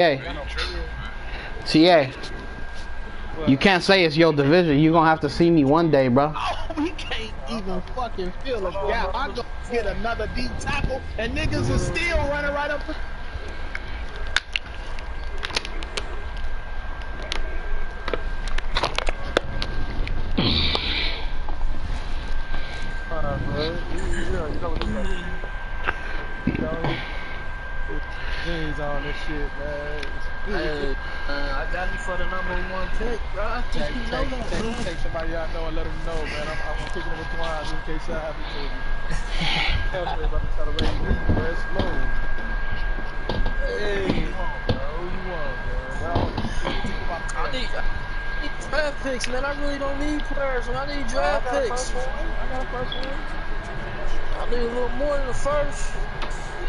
Hey, CA, you can't say it's your division. You gonna have to see me one day, bro. Oh, we can't even fucking feel a gap. I go get another deep tackle, and niggas is still running right up the. Jeans on this shit, man. Hey, I got you for the #1 pick, bro. Take somebody I know and let them know, man. I'm kicking it with Twine in case I happen to you. Everybody about to try to raise me, bro. It's slow. Hey, who you want, bro? I need draft picks, man. I really don't need players, man. I need draft picks. I got a first one. I need a little more than the first.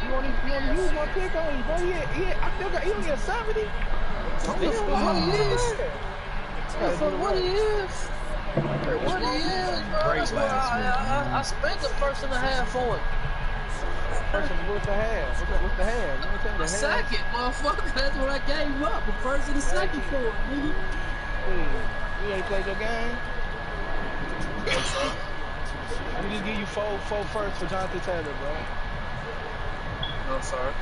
You only use one pick on you, bro. I still got. He only got 70. What he is? What he is, bro. That's why I spent the first and a half on it. What's the half? What's the half? The second, motherfucker. That's what I gave up. The first and the second for it, nigga. You ain't played your game? We just give you four first for Jonathan Taylor, bro. No, sorry.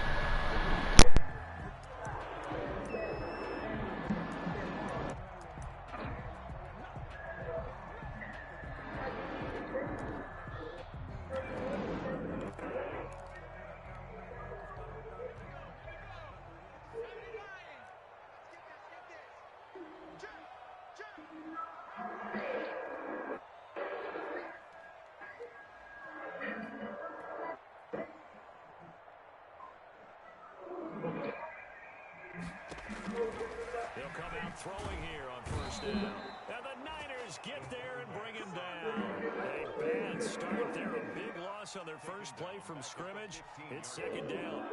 He'll come out throwing here on first down. And the Niners get there and bring him down. A bad start there. A big loss on their first play from scrimmage. It's second down.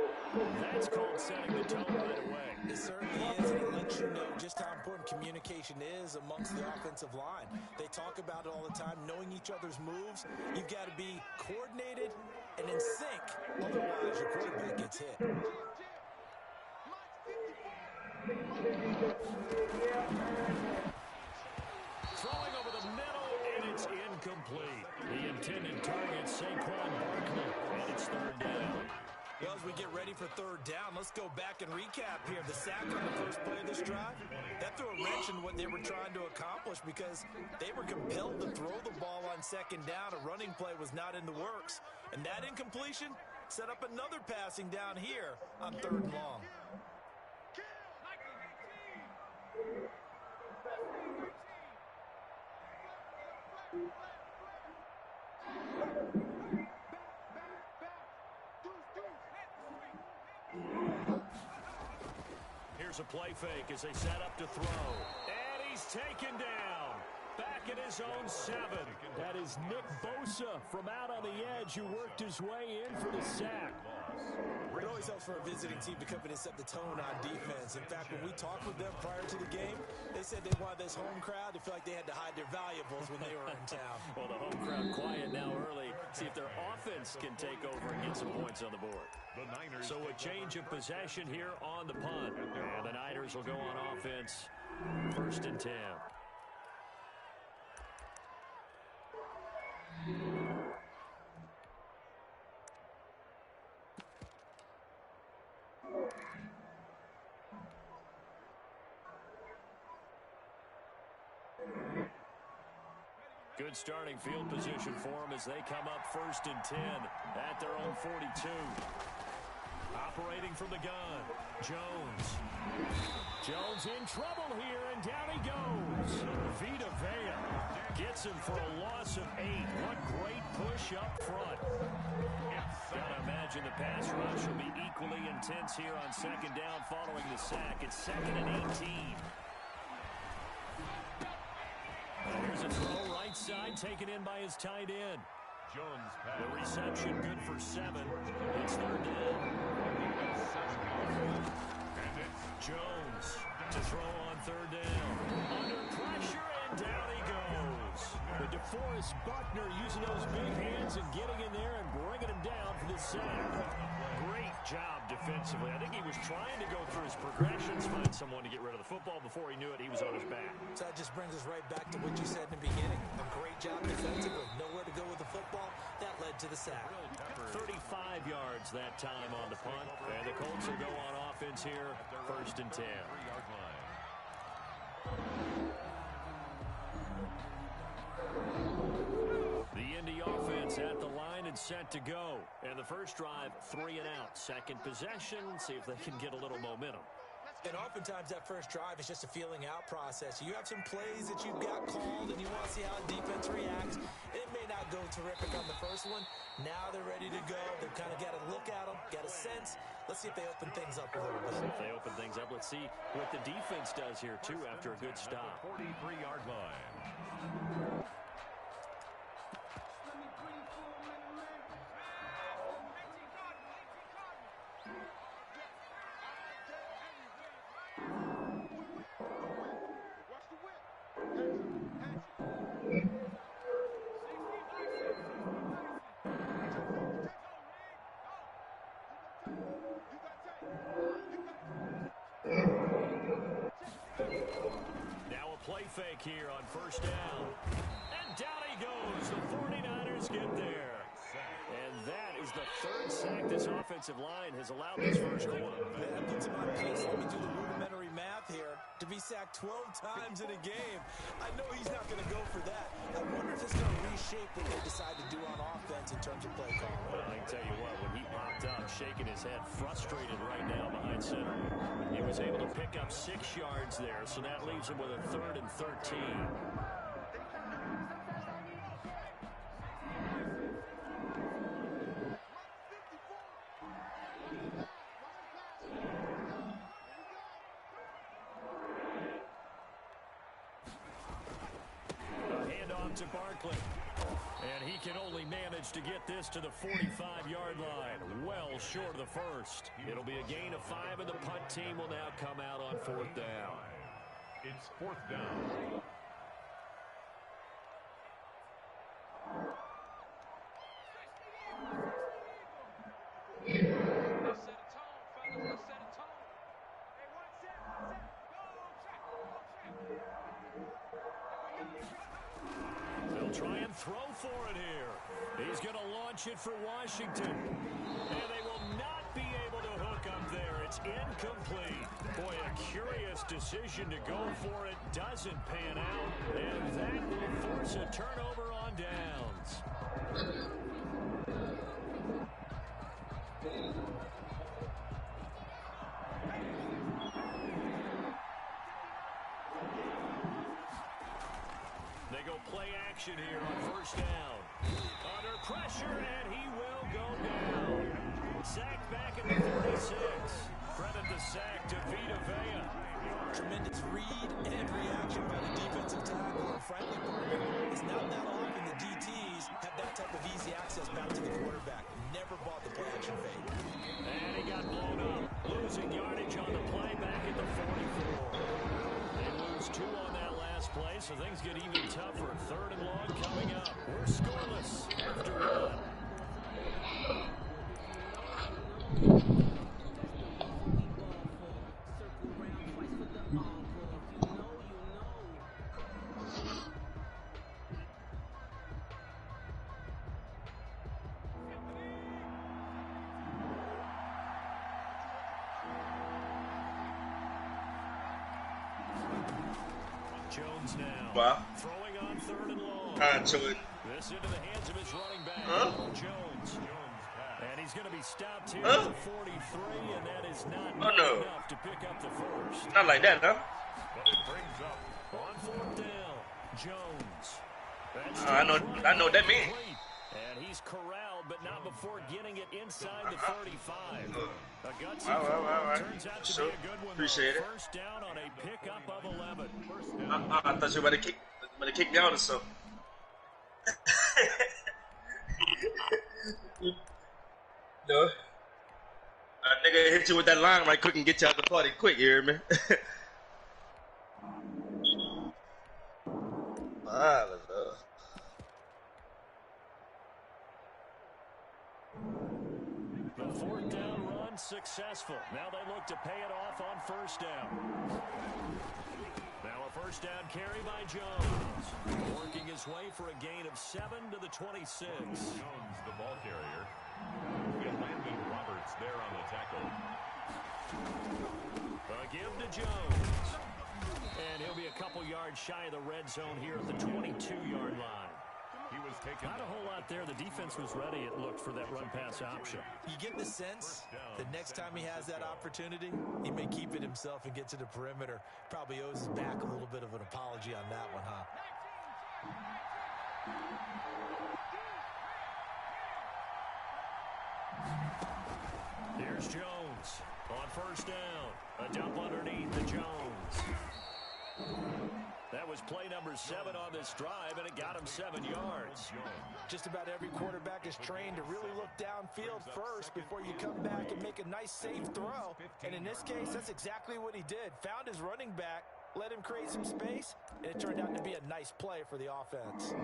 That's called setting the tone right away. It certainly is, and it lets you know just how important communication is amongst the offensive line. They talk about it all the time, knowing each other's moves. You've got to be coordinated and in sync. Otherwise, your quarterback gets hit. Throwing over the middle, and it's incomplete. The intended target, Saquon Barkley, and it's third down. Well, as we get ready for third down, let's go back and recap here. The sack on the first play of this drive, that threw a wrench in what they were trying to accomplish because they were compelled to throw the ball on second down. A running play was not in the works. And that incompletion set up another passing down here on third and long. Here's a play fake as they set up to throw. And he's taken down. Back at his own 7. That is Nick Bosa from out on the edge who worked his way in for the sack. It always helps for a visiting team to come in and set the tone on defense. In fact, when we talked with them prior to the game, they said they wanted this home crowd to feel like they had to hide their valuables when they were in town. Well, the home crowd quiet now early. See if their offense can take over and get some points on the board. So a change of possession here on the punt. And the Niners will go on offense. 1st and 10. Good starting field position for them as they come up 1st and 10 at their own 42. Operating from the gun, Jones. Jones in trouble here, and down he goes. Vita Vea gets him for a loss of 8. What great push up front. Gotta imagine the pass rush will be equally intense here on second down following the sack. It's 2nd and 18. Here's a throw right side taken in by his tight end. Jones pass. The reception good for 7. It's third down. Jones to throw on third down. Under pressure and down he goes. But DeForest Buckner using those big hands and getting in there and bringing him down for the sack. Great job defensively. I think he was trying to go through his progressions, find someone to get rid of the football. Before he knew it, he was on his back. So that just brings us right back to what you said in the beginning. A great job defensively. Nowhere to go with the football. That led to the sack. 35 yards that time on the punt. And the Colts will go on offense here, 1st and 10. The Indy offense at the line and set to go. And the first drive, 3 and out. Second possession, see if they can get a little momentum. And oftentimes that first drive is just a feeling out process. You have some plays that you've got called and you want to see how the defense reacts. It may not go terrific on the first one. Now they're ready to go. They've kind of got to look at them, get a sense. Let's see if they open things up a little bit. If they open things up, let's see what the defense does here, too, after a good stop. 43-yard line. Now a play fake here on first down. And down he goes. The 49ers get there. And that is the 3rd sack this offensive line has allowed this first quarter. That puts him on pace. Let me do the rudimentary math here. To be sacked 12 times in a game. I know he's not going to go for that. I wonder if it's going to reshape what they decide to do on offense in terms of play call. Well, I can tell you what, when he popped up, shaking his head, frustrated right now behind center, he was able to pick up 6 yards there, so that leaves him with a 3rd and 13. To Barkley, and he can only manage to get this to the 45-yard line, well short of the first. It'll be a gain of 5, and the punt team will now come out on 4th down. It's 4th down. They'll try and throw for it here. He's going to launch it for Washington. And they will not be able to hook up there. It's incomplete. Boy, a curious decision to go for it. Doesn't pan out. And that will force a turnover on downs. They go play action here on first down. Under pressure, and he will go down. Sacked back at the 46. Credit the sack to Vita Vea. Tremendous read and reaction by the defensive tackle. And frankly, part of it is not that often the DTs have that type of easy access back to the quarterback. Never bought the play action fake. And he got blown up. Losing yardage on the play back at the 44. They lose 2 on that last play, so things get even tougher. 3rd and long coming up. We're scoreless after 1. Jones now. Wow. Throwing on 3rd and long. So it. This into the hands of his running back, Jones. And he's going to be stopped here at the 43, and that is not enough to pick up the first. Not like that, huh? But it brings up On 4th down, Jones. I know what that means. And he's corralled, but not before getting it inside the 35. A gutsy All right. turns out to So, be a good one. appreciate it. First down on a pickup of 11. I thought you were about to kick me out or something. No. A nigga hit you with that line right quick and get you out the party quick, you hear me? Let's go. unsuccessful. Now they look to pay it off on first down. Now a first down carry by Jones. Working his way for a gain of 7 to the 26. Jones, the ball carrier. We have Landon Roberts there on the tackle. A give to Jones. And he'll be a couple yards shy of the red zone here at the 22-yard line. He was taken. Not a whole lot there. The defense was ready, it looked, for that run-pass option. You get the sense that next time he has that opportunity, he may keep it himself and get to the perimeter. Probably owes his back a little bit of an apology on that one, huh? Here's Jones on first down. A dump underneath the Jones. That was play number 7 on this drive, and it got him 7 yards. Just about every quarterback is trained to really look downfield first before you come back and make a nice, safe throw. And in this case, that's exactly what he did. Found his running back, let him create some space, and it turned out to be a nice play for the offense.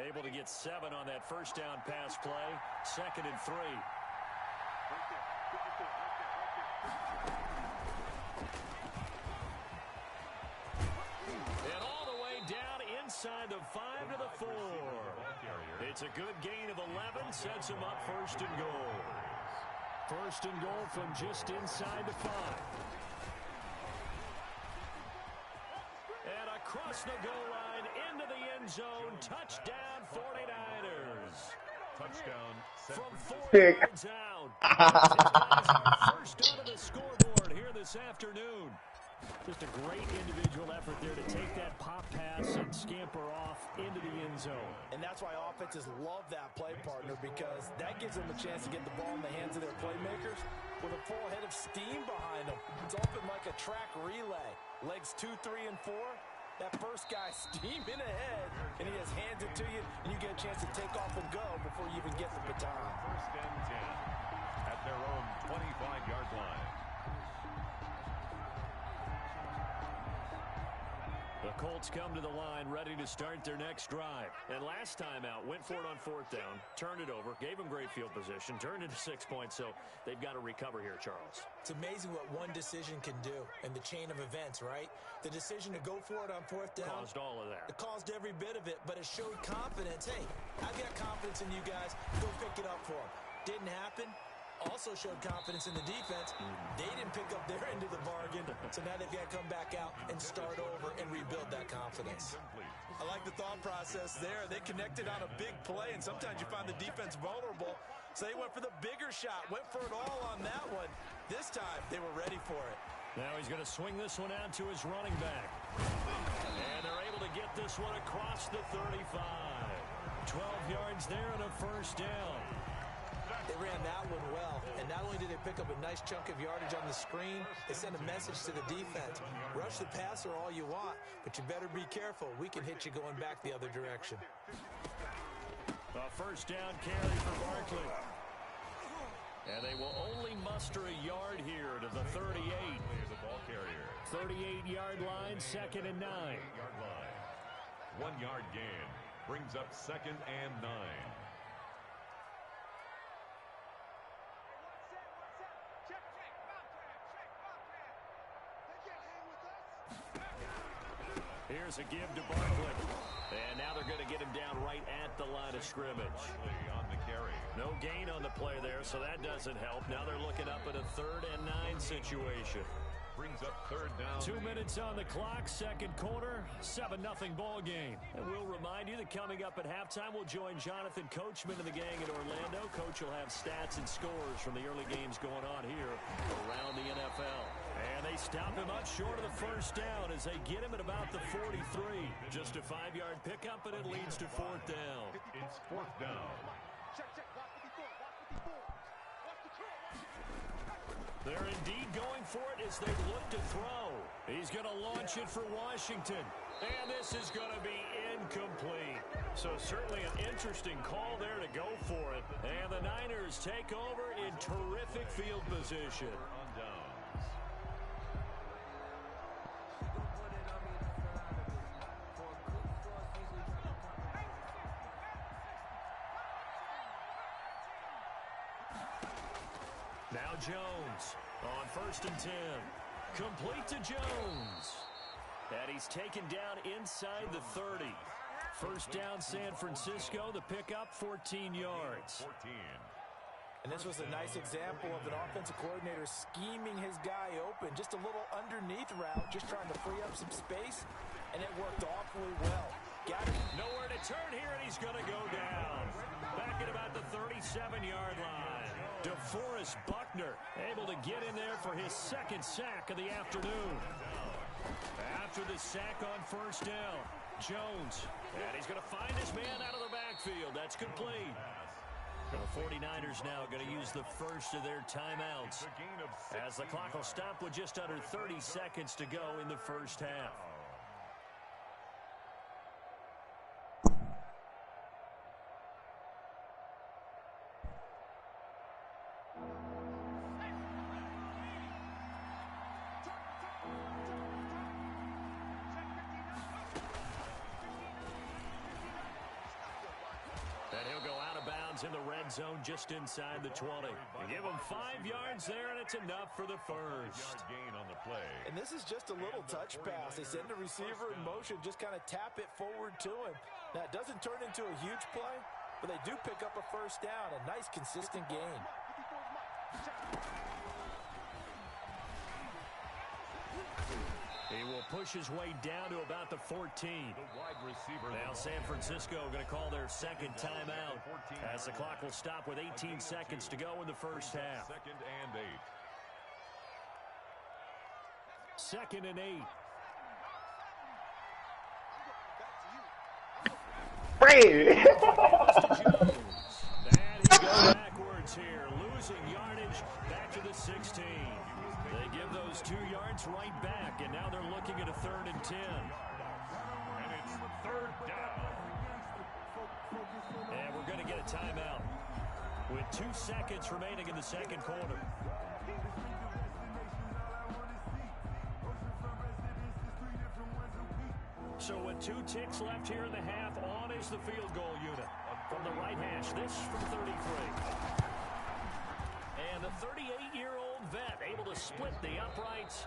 Able to get 7 on that first down pass play. 2nd and 3. And all the way down inside the 5 to the 4. It's a good gain of 11. Sets him up 1st and goal. 1st and goal from just inside the 5. And across the goal line into the end zone. Touchdown 49ers. Touchdown. From 4 yards out. First onto the scoreboard here this afternoon. Just a great individual effort there to take that pop pass and scamper off into the end zone. And that's why offenses love that play partner, because that gives them a chance to get the ball in the hands of their playmakers with a full head of steam behind them. It's open like a track relay. Legs 2, 3, and 4. That first guy steaming ahead, and he just hands it to you, and you get a chance to take off and go before you even get the baton. 1st and 10 at their own 25-yard line. The Colts come to the line ready to start their next drive. And last time out, went for it on 4th down, turned it over, gave them great field position, turned it to 6 points, so they've got to recover here, Charles. It's amazing what one decision can do in the chain of events, right? The decision to go for it on 4th down. Caused all of that. It caused every bit of it, but it showed confidence. Hey, I've got confidence in you guys. Go pick it up for them. Didn't happen. Also showed confidence in the defense. They didn't pick up their end of the bargain, so now they've got to come back out and start over and rebuild that confidence. I like the thought process there. They connected on a big play, and sometimes you find the defense vulnerable, so they went for the bigger shot, went for it all on that one. This time, they were ready for it. Now he's going to swing this one out to his running back. And they're able to get this one across the 35. 12 yards there and a first down. They ran that one well, and not only did they pick up a nice chunk of yardage on the screen, they sent a message to the defense. Rush the passer all you want, but you better be careful. We can hit you going back the other direction. A first down carry for Barkley. And they will only muster a yard here to the 38. The ball carrier. 38-yard line, 2nd and 9. 8-yard line. 1-yard gain brings up 2nd and 9. Here's a give to Barkley. And now they're going to get him down right at the line of scrimmage. On the carry. No gain on the play there, so that doesn't help. Now they're looking up at a 3rd and 9 situation. Brings up 3rd down. 2 minutes on the clock, 2nd quarter, 7-0 ball game. And we'll remind you that coming up at halftime, we'll join Jonathan Coachman and the gang in Orlando. Coach will have stats and scores from the early games going on here around the NFL. And they stop him up short of the first down as they get him at about the 43. Just a 5-yard pickup, and it leads to 4th down. It's 4th down. They're indeed going for it as they look to throw. He's going to launch it for Washington. And this is going to be incomplete. So certainly an interesting call there to go for it. And the Niners take over in terrific field position. On down. Now Jones on 1st and 10. Complete to Jones. And he's taken down inside the 30. First down, San Francisco. The pickup, 14 yards. 14. And this was a nice example of an offensive coordinator scheming his guy open. Just a little underneath route, just trying to free up some space, and it worked awfully well. Got it. Nowhere to turn here, and he's going to go down. Back at about the 37-yard line. DeForest Buckner able to get in there for his second sack of the afternoon. After the sack on 1st down, Jones. And he's going to find his man out of the backfield. That's complete. The 49ers now going to use the first of their timeouts as the clock will stop with just under 30 seconds to go in the first half. In the red zone just inside the 20. They give him 5 yards there, and it's enough for the first. Gain on the play. And this is just a little touch pass. They send the receiver in motion, just kind of tap it forward to him. Now, it doesn't turn into a huge play, but they do pick up a first down. A nice, consistent gain. He will push his way down to about the 14. The wide receiver. Now San Francisco going to call their second timeout as the clock will stop with 18 seconds to go in the first half. 2nd and 8. 2nd and 8. Brady. And he goes backwards here, losing yardage back to the 16. They give those 2 yards right back, and now they're looking at a 3rd and 10. And it's 3rd down. And we're going to get a timeout with 2 seconds remaining in the second quarter. So with 2 ticks left here in the half, on is the field goal unit. From the right hash, this from 33. And the 38-year-old vet able to split the uprights.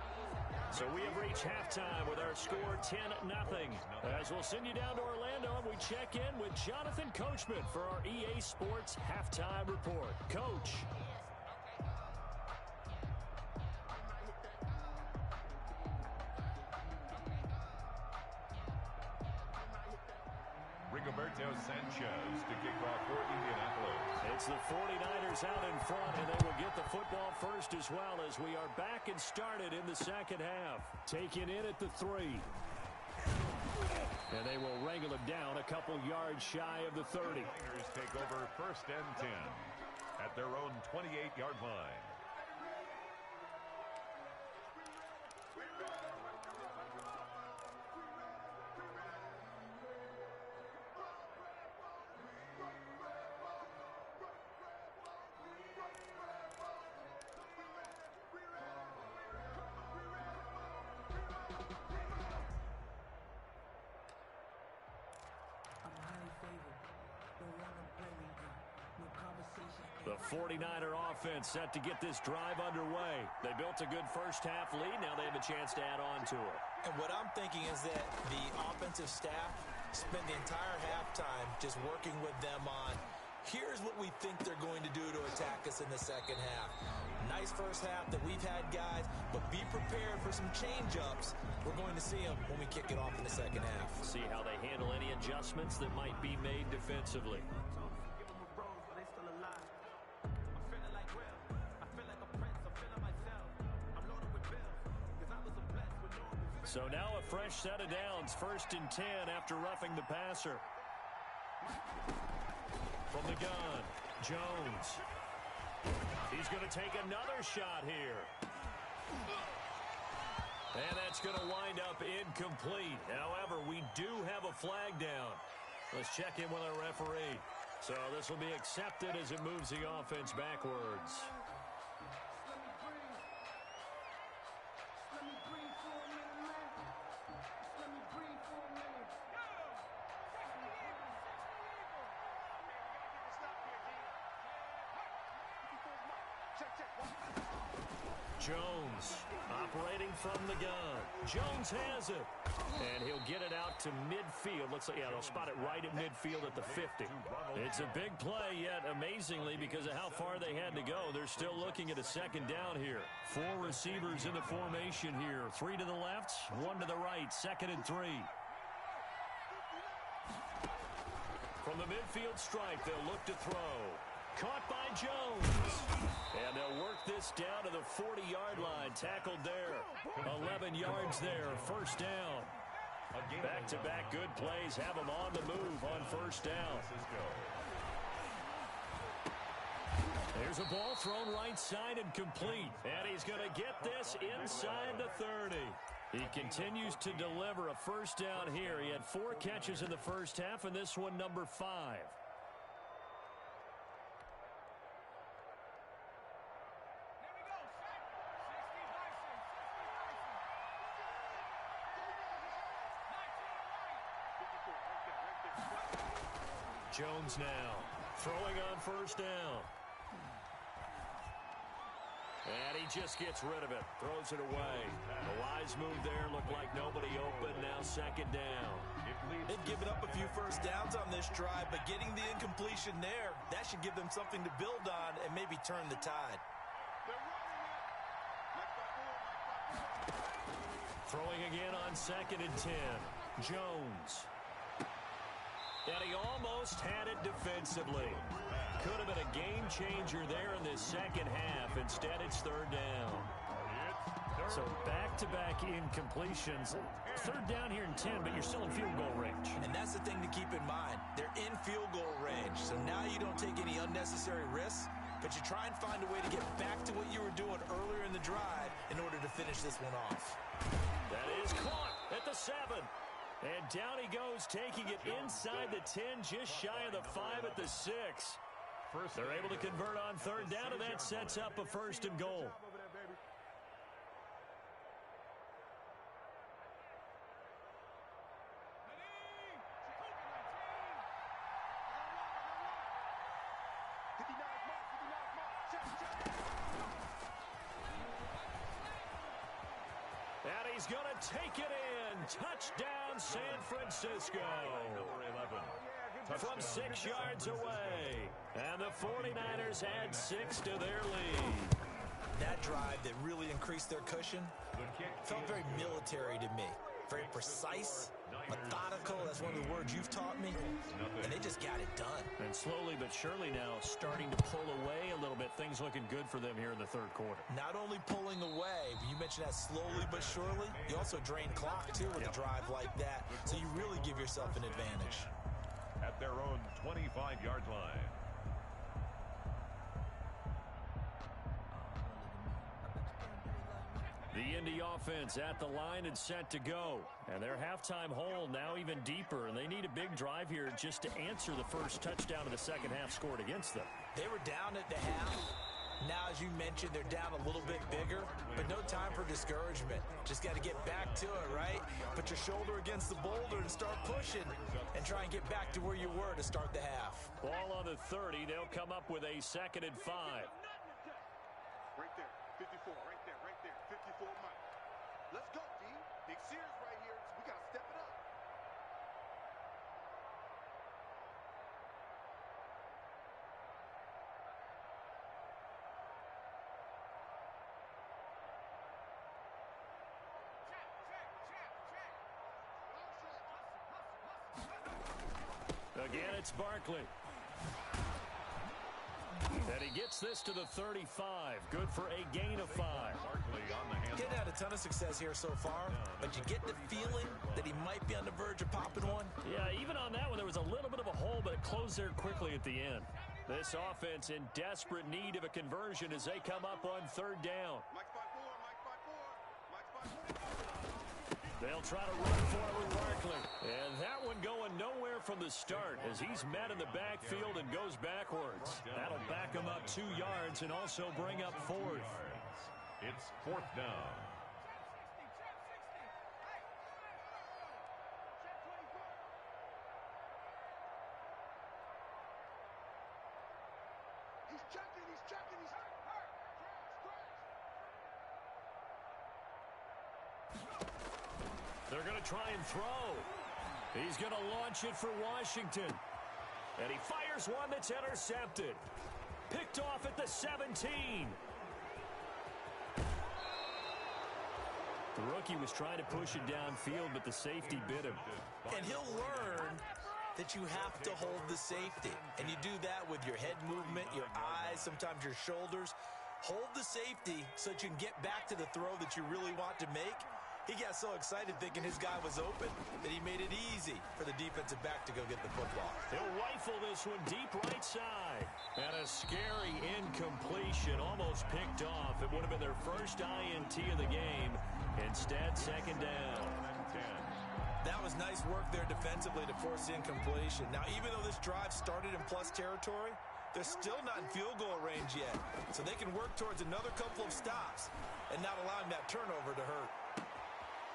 So we have reached halftime with our score 10-0. As we'll send you down to Orlando, and we check in with Jonathan Coachman for our EA Sports Halftime Report. Coach. Rigoberto Sanchez to kick off for Indianapolis. It's the 49ers out in front, and they will get the football first as well as we are back and started in the second half. Taken in at the 3. And they will wrangle him down a couple yards shy of the 30. Niners take over 1st and 10 at their own 28-yard line. The 49er offense set to get this drive underway. They built a good first half lead. Now they have a chance to add on to it. And what I'm thinking is that the offensive staff spent the entire halftime just working with them on, here's what we think they're going to do to attack us in the second half. Nice first half that we've had, guys, but be prepared for some change-ups. We're going to see them when we kick it off in the second half. See how they handle any adjustments that might be made defensively. So now a fresh set of downs, 1st and 10 after roughing the passer. From the gun, Jones. He's going to take another shot here. And that's going to wind up incomplete. However, we do have a flag down. Let's check in with our referee. So this will be accepted as it moves the offense backwards. Jones operating from the gun. Jones has it. And he'll get it out to midfield. Looks like, yeah, they'll spot it right at midfield at the 50. It's a big play, yet amazingly, because of how far they had to go, they're still looking at a second down here. 4 receivers in the formation here. 3 to the left, 1 to the right. 2nd and 3. From the midfield stripe, they'll look to throw. Caught by Jones. And they'll work this down to the 40-yard line. Tackled there. 11 yards there. First down. Back-to-back good plays have them on the move on first down. There's a ball thrown right side and complete. And he's going to get this inside the 30. He continues to deliver a first down here. He had 4 catches in the first half, and this one number 5. Jones now throwing on first down. And he just gets rid of it. Throws it away. A wise move there. Looked like nobody open. Now second down. They've given up a few first downs on this drive, but getting the incompletion there, that should give them something to build on and maybe turn the tide. Throwing again on 2nd and 10. Jones. And he almost had it defensively. Could have been a game changer there in this second half. Instead, it's 3rd down. So back-to-back incompletions. 3rd down here in 10, but you're still in field goal range. And that's the thing to keep in mind. They're in field goal range. So now you don't take any unnecessary risks, but you try and find a way to get back to what you were doing earlier in the drive in order to finish this one off. That is caught at the 7. And down he goes, taking it inside the 10, just shy of the 5 at the 6. They're able to convert on 3rd down, and that sets up a 1st and goal. And he's going to take it in. Touchdown, San Francisco. Number 11. From 6 yards away. And the 49ers add 6 to their lead. That drive that really increased their cushion felt very military to me. Very precise, methodical. That's one of the words you've taught me. And they just got it done. And slowly but surely now starting to pull away a little bit. Things looking good for them here in the 3rd quarter. Not only pulling away, but you mentioned that slowly but surely. You also drain clock, too, with a drive like that. So you really give yourself an advantage. At their own 25-yard line. The Indy offense at the line and set to go. And their halftime hole now even deeper. And they need a big drive here just to answer the first touchdown of the second half scored against them. They were down at the half. Now, as you mentioned, they're down a little bit bigger, but no time for discouragement. Just got to get back to it, right? Put your shoulder against the boulder and start pushing and try and get back to where you were to start the half. Ball on the 30. They'll come up with a 2nd and 5. Right there, 54, right there, 54 Mike. Let's go, D. Big Sears right here. We got to step it up. Again, it's Barkley. And he gets this to the 35. Good for a gain of 5. Barkley on the hand. Getting had a ton of success here so far, but you get the feeling that he might be on the verge of popping one. Yeah, even on that one, there was a little bit of a hole, but it closed there quickly at the end. This offense in desperate need of a conversion as they come up on 3rd down. Mike 5-4, Mike 5-4, Mike 5-4. They'll try to run for it with Barkley. And that one going nowhere from the start as he's met in the backfield and goes backwards. That'll back him up 2 yards and also bring up 4th. It's 4th down. He's checking, he's hurt. try and throw. He's going to launch it for Washington. And he fires one that's intercepted. Picked off at the 17. The rookie was trying to push it downfield, but the safety bit him. And he'll learn that you have to hold the safety. And you do that with your head movement, your eyes, sometimes your shoulders. Hold the safety so that you can get back to the throw that you really want to make. He got so excited thinking his guy was open that he made it easy for the defensive back to go get the football. He'll rifle this one deep right side. And a scary incompletion, almost picked off. It would have been their first INT of the game. Instead, second down. That was nice work there defensively to force the incompletion. Now, even though this drive started in plus territory, they're still not in field goal range yet. So they can work towards another couple of stops and not allowing that turnover to hurt.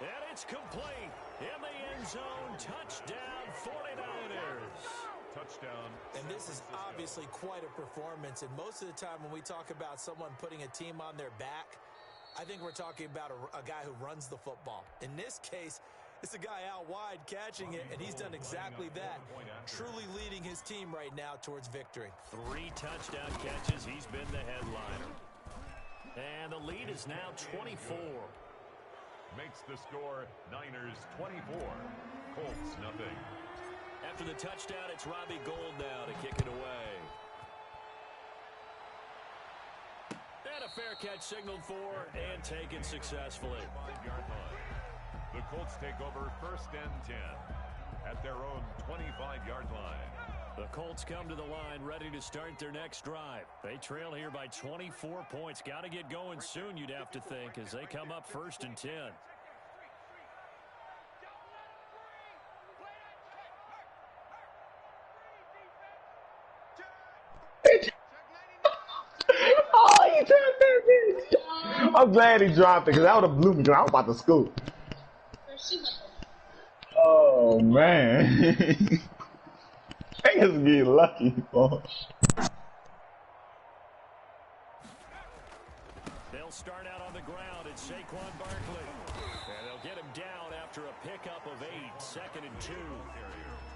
And it's complete. In the end zone, touchdown 49ers. Touchdown. And this is obviously quite a performance. And most of the time when we talk about someone putting a team on their back, I think we're talking about a guy who runs the football. In this case, it's a guy out wide catching it, and he's done exactly that. Truly leading his team right now towards victory. 3 touchdown catches. He's been the headliner. And the lead is now 24. Makes the score Niners 24, Colts nothing. After the touchdown, it's Robbie Gould now to kick it away. And a fair catch signaled for and taken successfully. 5-yard line. The Colts take over 1st and 10 at their own 25-yard line. The Colts come to the line ready to start their next drive. They trail here by 24 points. Got to get going soon, you'd have to think, as they come up 1st and 10. Oh, he dropped that bitch. I'm glad he dropped it because that would have blew me because I was about to scoop. Oh, man. Niggas get lucky, bro. They'll start out on the ground. It's Saquon Barkley. And they'll get him down after a pickup of 8, 2nd and 2.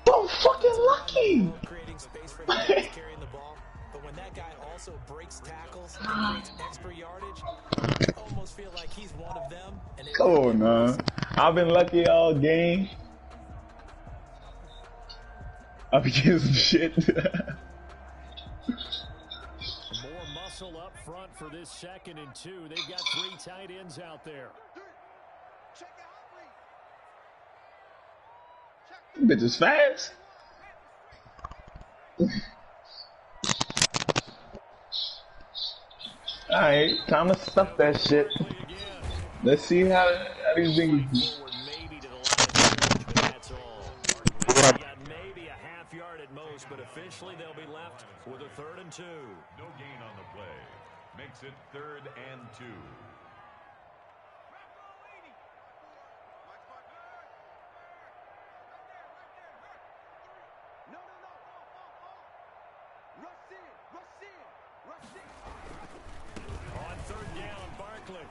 So fucking lucky. Creating space for the guys carrying the ball. But when that guy also breaks tackles and creates extra yardage, you almost feel like he's one of them. And Come on, man. I've been lucky all game. I'll be getting some shit. More muscle up front for this 2nd and 2. They've got 3 tight ends out there. Bitch is fast. Alright, time to stuff that shit. Let's see how these things. Maybe a half yard at most, but officially they'll be left with a 3rd and 2. No gain on the play. Makes it 3rd and 2. On 3rd down, Barkley.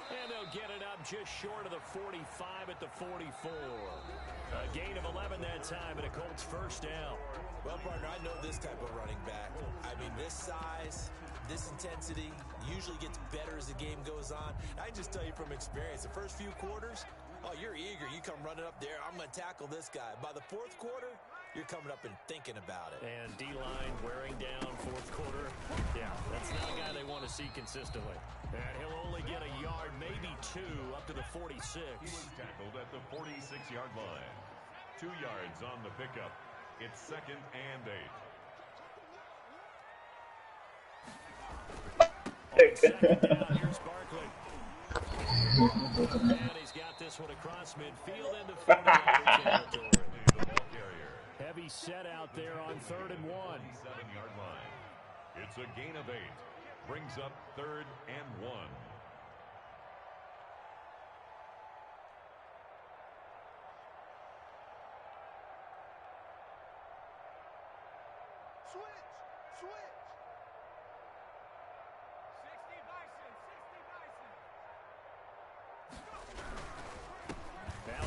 And they'll get it up just short of the 45 at the 44. A gain of 11 that time, and a Colts 1st down. Well, partner, I know this type of running back. I mean, this size, this intensity usually gets better as the game goes on. I just tell you from experience, the first few quarters, oh, you're eager. You come running up there, I'm going to tackle this guy. By the 4th quarter, you're coming up and thinking about it. And D-line wearing down 4th quarter. Yeah, that's not a guy they want to see consistently. And he'll only get a yard, maybe 2, up to the 46. He was tackled at the 46-yard line. 2 yards on the pickup. It's 2nd and 8. On 2nd down, here's Barkley. And he's got this one across midfield into 40-yard territory. The ball carrier. Heavy set out there on 3rd and 1. 7-yard line. It's a gain of 8. Brings up 3rd and 1. Switch. 60 Bison. Now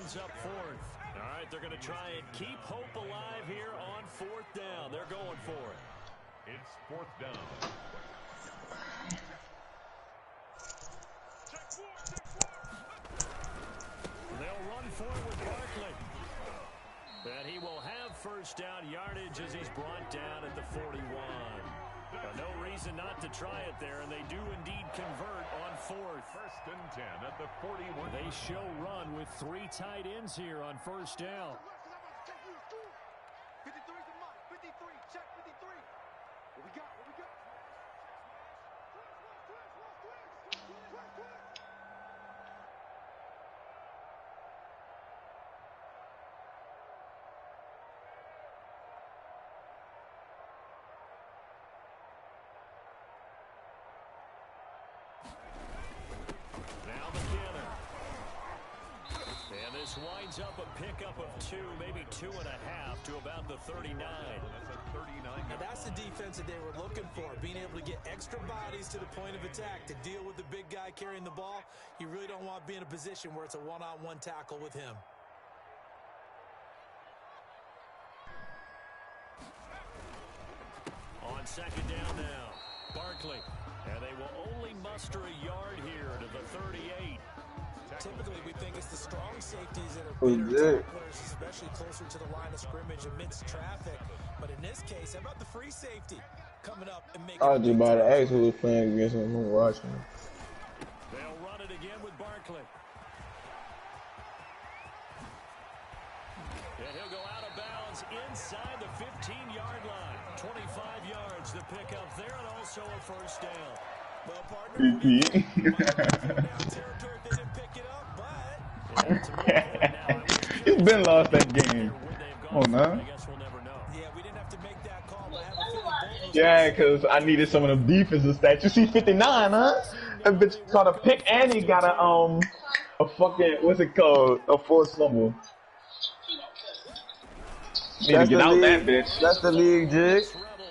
brings up fourth. All right, they're going to try and keep hope alive here on fourth down. They're going for it. It's fourth down. They'll run for it with Barkley. And he will have first down yardage as he's brought down at the 41. But no reason not to try it there, and they do indeed convert on fourth. First and 10 at the 41. They show run with 3 tight ends here on first down. 53's the mark. 53. Check 53. What we got? What we got? Winds up a pickup of 2, maybe 2.5 to about the 39. That's a 39. Now that's the defense that they were looking for, being able to get extra bodies to the point of attack to deal with the big guy carrying the ball. You really don't want to be in a position where it's a one-on-one tackle with him. On second down now, Barkley. And they will only muster a yard here to the 38. Typically, we think it's the strong safeties that are better tacklers, especially closer to the line of scrimmage amidst traffic. But in this case, how about the free safety coming up and making? I was just about to ask who was playing against him. I'm watching. They'll run it again with Barkley. And he'll go out of bounds inside the 15-yard line. 25 yards to pick up there, and also a first down. Well, partner, He's been lost that game. Come on, man. Yeah, we didn't have to make that call, but I have a feeling Yeah, because I needed some of them defensive stats. You see 59, huh? That bitch caught a pick and he got a fucking, what's it called? A forced fumble. Need to get out that bitch. That's the league, Jig.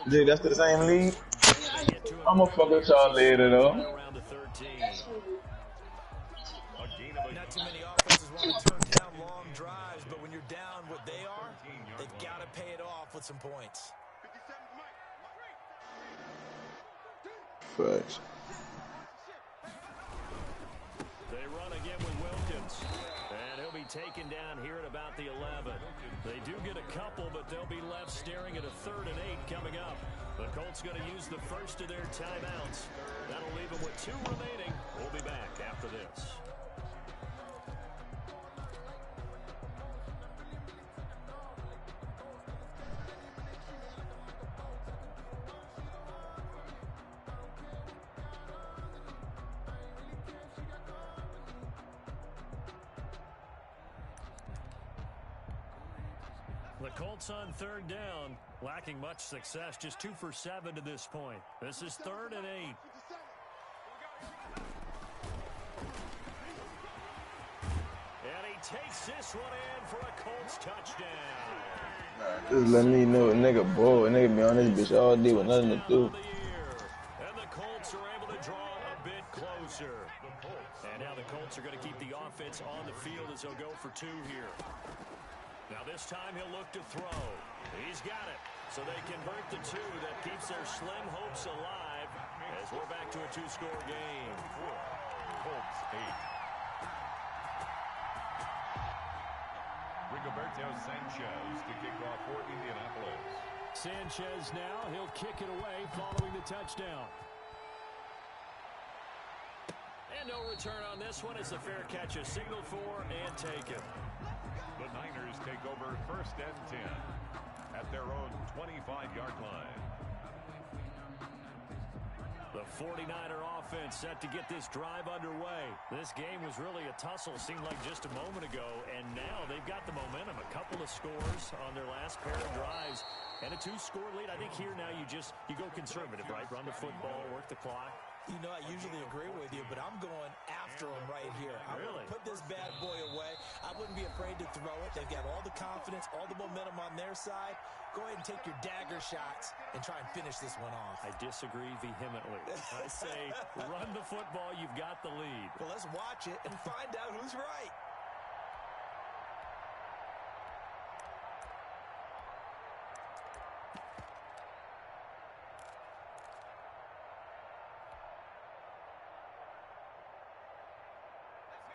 Jig, that's the same league. I'm gonna fuck with y'all later, though. Not too many offenses want to turn down long drives, but when you're down what they are, they've got to pay it off with some points. Facts. They run again with Wilkins, and he'll be taken down here at about the 11. They do get a couple, but they'll be left staring at a 3rd and 8 coming up. The Colts going to use the first of their timeouts. That'll leave them with 2 remaining. We'll be back after this. The Colts on 3rd down, lacking much success, just 2 for 7 to this point. This is 3rd and 8. And he takes this one in for a Colts touchdown. Just let me know a nigga bored. A nigga be on this bitch all day with nothing to do. And the Colts are able to draw a bit closer. And now the Colts are going to keep the offense on the field as they'll go for 2 here. Now this time he'll look to throw. He's got it. So they convert the 2 that keeps their slim hopes alive as we're back to a 2-score game. Colts 8. Rigoberto Sanchez to kick off for Indianapolis. Sanchez now, he'll kick it away following the touchdown. And no return on this one as the fair catch is signaled for and taken. The Niners take over 1st and 10 at their own 25-yard line. The 49er offense set to get this drive underway. This game was really a tussle, seemed like just a moment ago, and now they've got the momentum. A couple of scores on their last pair of drives and a 2-score lead. I think here now you go conservative, right? Run the football, work the clock. You know, I usually agree with you, but I'm going after him right here. I'm going to put this bad boy away. I wouldn't be afraid to throw it. They've got all the confidence, all the momentum on their side. Go ahead and take your dagger shots and try and finish this one off. I disagree vehemently. I say run the football. You've got the lead. Well, let's watch it and find out who's right.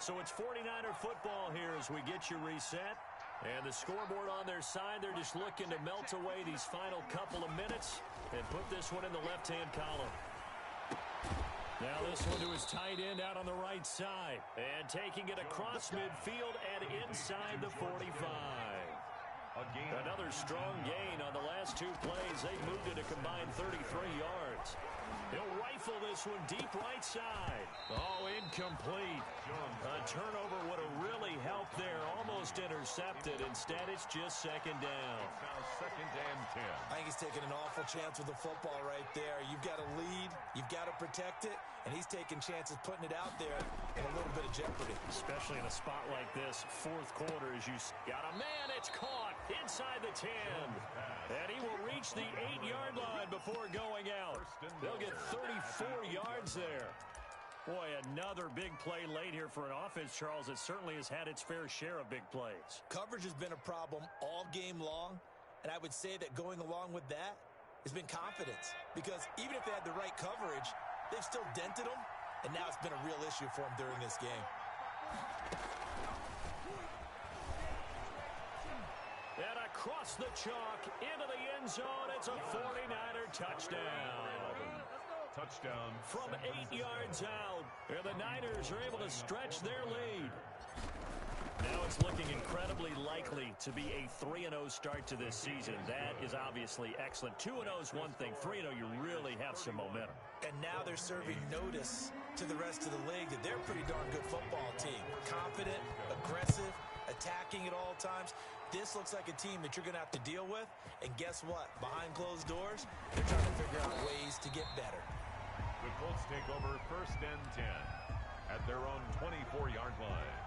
So it's 49er football here as we get you reset. And the scoreboard on their side, they're just looking to melt away these final couple of minutes and put this one in the left-hand column. Now this one to his tight end out on the right side. And taking it across midfield and inside the 45. Another strong gain on the last two plays. They moved it a combined 33 yards. He'll rifle this one deep right side. Oh, incomplete. A turnover would have really helped there. Almost intercepted. Instead, it's just second down. Now second and 10. I think he's taking an awful chance with the football right there. You've got to lead. You've got to protect it. And he's taking chances putting it out there in a little bit of jeopardy. Especially in a spot like this, fourth quarter, as you got a man, it's caught inside the 10. And he will reach the 8-yard line before going out. They'll get 34 yards there. Boy, another big play late here for an offense, Charles. It certainly has had its fair share of big plays. Coverage has been a problem all game long, and I would say that going along with that has been confidence. Because even if they had the right coverage, they've still dented them, and now it's been a real issue for them during this game. And across the chalk, into the end zone, it's a 49er touchdown. Touchdown. From 8 yards out, and the Niners are able to stretch their lead. Now it's looking incredibly likely to be a 3-0 start to this season. That is obviously excellent. 2-0 is one thing. 3-0, you really have some momentum. And now they're serving notice to the rest of the league that they're a pretty darn good football team. Confident, aggressive, attacking at all times. This looks like a team that you're going to have to deal with. And guess what? Behind closed doors, they're trying to figure out ways to get better. The Colts take over first and 10 at their own 24-yard line.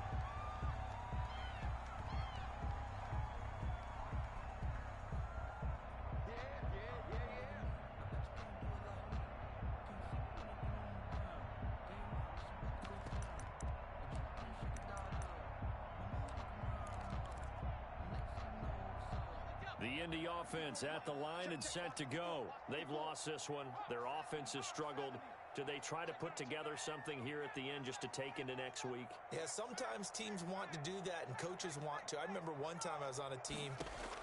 The Indy offense at the line and set to go. They've lost this one. Their offense has struggled. Do they try to put together something here at the end just to take into next week? Yeah, sometimes teams want to do that and coaches want to. I remember one time I was on a team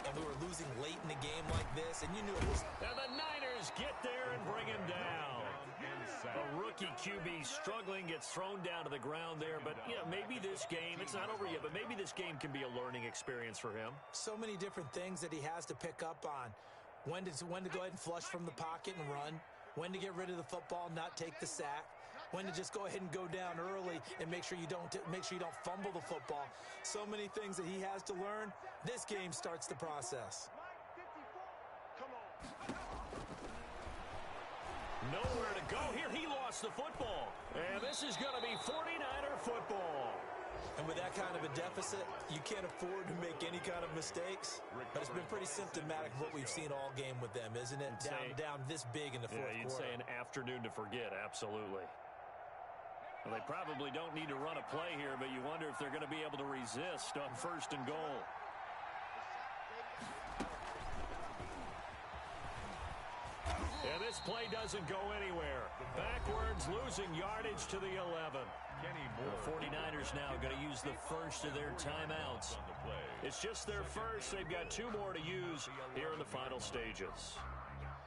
and we were losing late in the game like this, and you knew it was... And the Niners get there and bring him down. A rookie QB struggling, gets thrown down to the ground there, but you know, maybe this game, it's not over yet, but maybe this game can be a learning experience for him. So many different things that he has to pick up on. When to go ahead and flush from the pocket and run. When to get rid of the football and not take the sack. When to just go ahead and go down early and make sure you don't fumble the football. So many things that he has to learn. This game starts the process. Nowhere to go here. He lost the football. And this is going to be 49er football. And with that kind of a deficit, you can't afford to make any kind of mistakes. But it's been pretty symptomatic of what we've seen all game with them, isn't it? Down this big in the fourth quarter. You'd say an afternoon to forget, absolutely. Well, they probably don't need to run a play here, but you wonder if they're going to be able to resist on first and goal. And this play doesn't go anywhere. Backwards, losing yardage to the 11. The 49ers now going to use the first of their timeouts. It's just their first. They've got 2 more to use here in the final stages.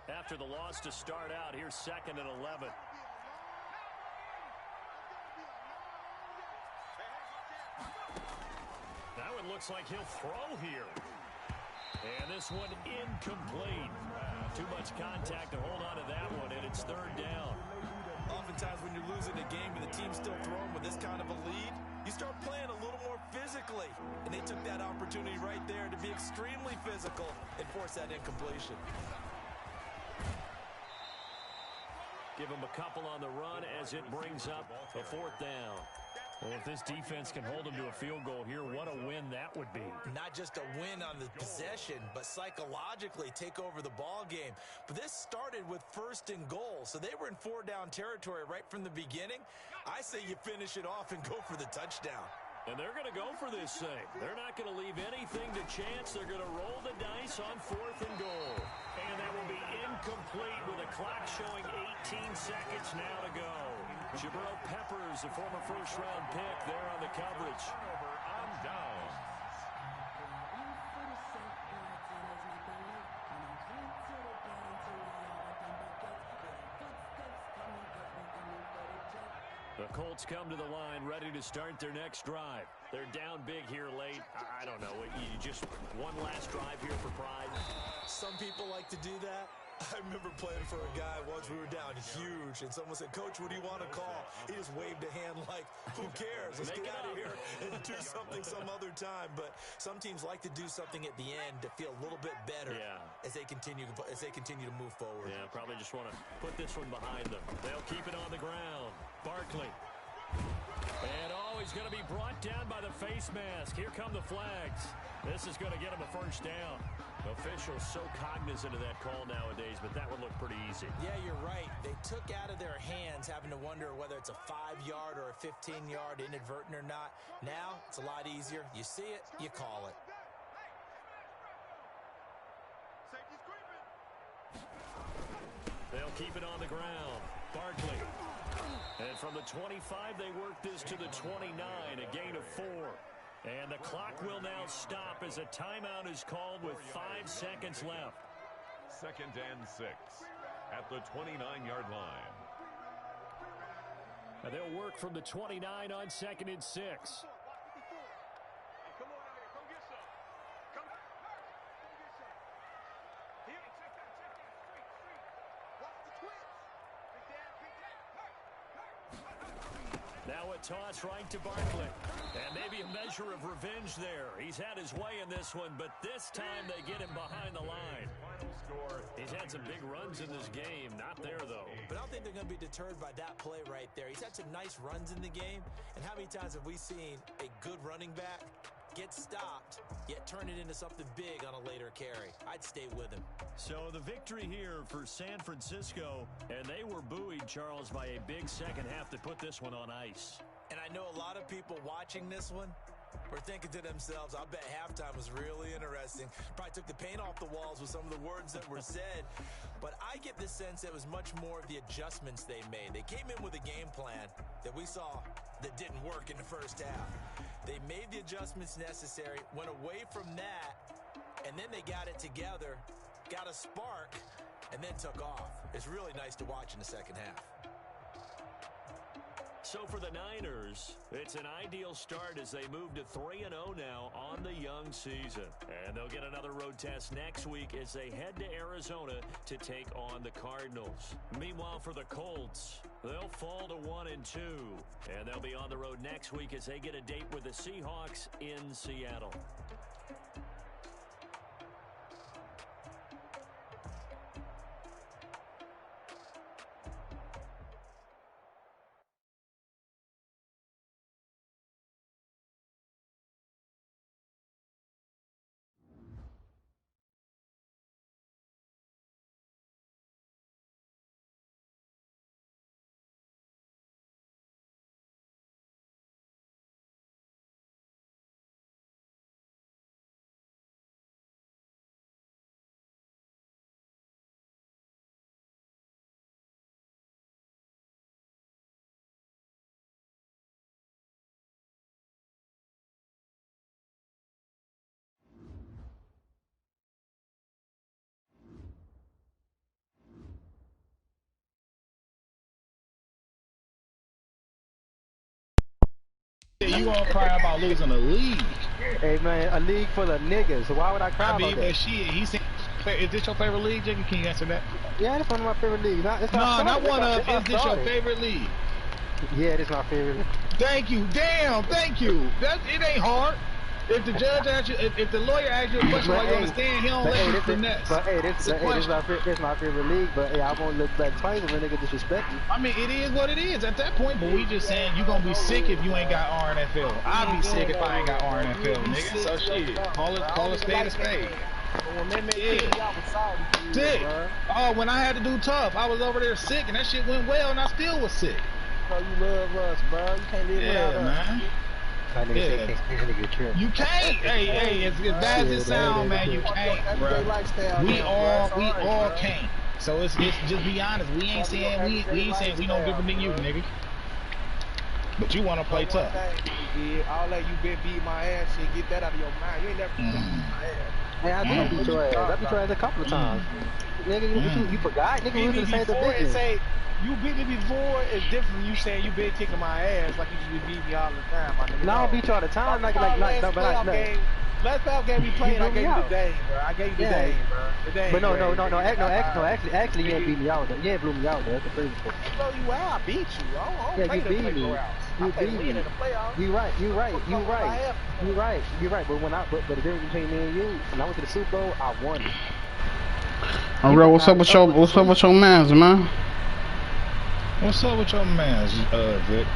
After the loss to start out, here's second and 11. Now it looks like he'll throw here. And this one incomplete. Too much contact to hold on to that one, and it's third down. Oftentimes when you're losing a game and the team's still throwing with this kind of a lead, you start playing a little more physically. And they took that opportunity right there to be extremely physical and force that incompletion. Give him a couple on the run as it brings up a fourth down. Well, if this defense can hold them to a field goal here, what a win that would be. Not just a win on the possession, but psychologically take over the ball game. But this started with first and goal, so they were in 4-down territory right from the beginning. I say you finish it off and go for the touchdown. And they're going to go for this thing. They're not going to leave anything to chance. They're going to roll the dice on 4th and goal. And that will be incomplete with a clock showing 18 seconds now to go. Jabril Peppers, a former first-round pick, there on the coverage. Turnover on downs. The Colts come to the line ready to start their next drive. They're down big here late. I don't know. You just one last drive here for pride. Some people like to do that. I remember playing for a guy once. We were down huge, and someone said, "Coach, what do you want to call?" He just waved a hand like, "Who cares? Let's get out of here and do something some other time." But some teams like to do something at the end to feel a little bit better as they continue to move forward. Yeah, probably just want to put this one behind them. They'll keep it on the ground. Barkley. And he's going to be brought down by the face mask. Here come the flags. This is going to get him a first down. Officials so cognizant of that call nowadays, but that would look pretty easy. Yeah, you're right. They took out of their hands having to wonder whether it's a 5-yard or a 15-yard inadvertent or not. Now, it's a lot easier. You see it, you call it. They'll keep it on the ground. Barkley. And from the 25, they work this to the 29, a gain of 4. And the clock will now stop as a timeout is called with 5 seconds left. 2nd and 6 at the 29-yard line. And they'll work from the 29 on 2nd and 6. Now a toss right to Barkley. And maybe a measure of revenge there. He's had his way in this one, but this time they get him behind the line. Final score. He's had some big runs in this game. Not there, though. But I don't think they're going to be deterred by that play right there. He's had some nice runs in the game. And how many times have we seen a good running back get stopped, yet turn it into something big on a later carry? I'd stay with him. So the victory here for San Francisco, and they were buoyed, Charles, by a big second half to put this one on ice. And I know a lot of people watching this one were thinking to themselves, I bet halftime was really interesting. Probably took the paint off the walls with some of the words that were said. But I get the sense it was much more of the adjustments they made. They came in with a game plan that we saw that didn't work in the first half. They made the adjustments necessary, went away from that, and then they got it together, got a spark, and then took off. It's really nice to watch in the second half. So for the Niners, it's an ideal start as they move to 3-0 now on the young season. And they'll get another road test next week as they head to Arizona to take on the Cardinals. Meanwhile, for the Colts, they'll fall to 1-2. And they'll be on the road next week as they get a date with the Seahawks in Seattle. You gonna cry about losing a league? Hey man, a league full of niggas. So why would I cry I mean, about that? but shit, he said, is this your favorite league, Jiggy? Can you answer that? Yeah, it's one of my favorite leagues. No, not one of. Is this your favorite league? Yeah, it is my favorite. Thank you. Damn, thank you. It ain't hard. If the judge asks you, if the lawyer asks you a question while you understand, he don't let you finesse. But hey, this my favorite league. But hey, I won't look back twice if a nigga disrespect you. I mean, it is what it is at that point. But we just saying you gonna be sick if you ain't got RNFL. I'll be sick if I ain't got RNFL, nigga. So shit, call a spade a spade. Sick. Oh, when I had to do tough, I was over there sick, and that shit went well, and I still was sick. So you love us, bro. You can't live without us. Yeah, man. That nigga Yeah. say can't nigga trip. You can't. Hey, as bad as it sound, man, you can't, bro. We all can't. So it's just be honest. We ain't saying we no different than you, nigga. But you want to play tough. All that you been beat my ass shit, get that out of your mind. You ain't never beat my ass. Hey, I did beat your ass. I beat your ass a couple of times. Nigga, you forgot? Nigga, we was in the same division. Say, you beat me before is different from you saying you been kicking my ass like you just beat me all the time, my nigga. No, I don't beat you all the time. Last playoff game we played, I gave you the game, bro. I gave you the game, bro. The game. But no. Actually, you ain't beat me out. You ain't blew me out, though. That's the crazy part. I blow you out. I beat you. I don't you beat me. You beat me. You right. But the difference between me and you, when I went to the Super Bowl, I won it. Bro, what's up with your mans, man? What's up with your mans, Vic?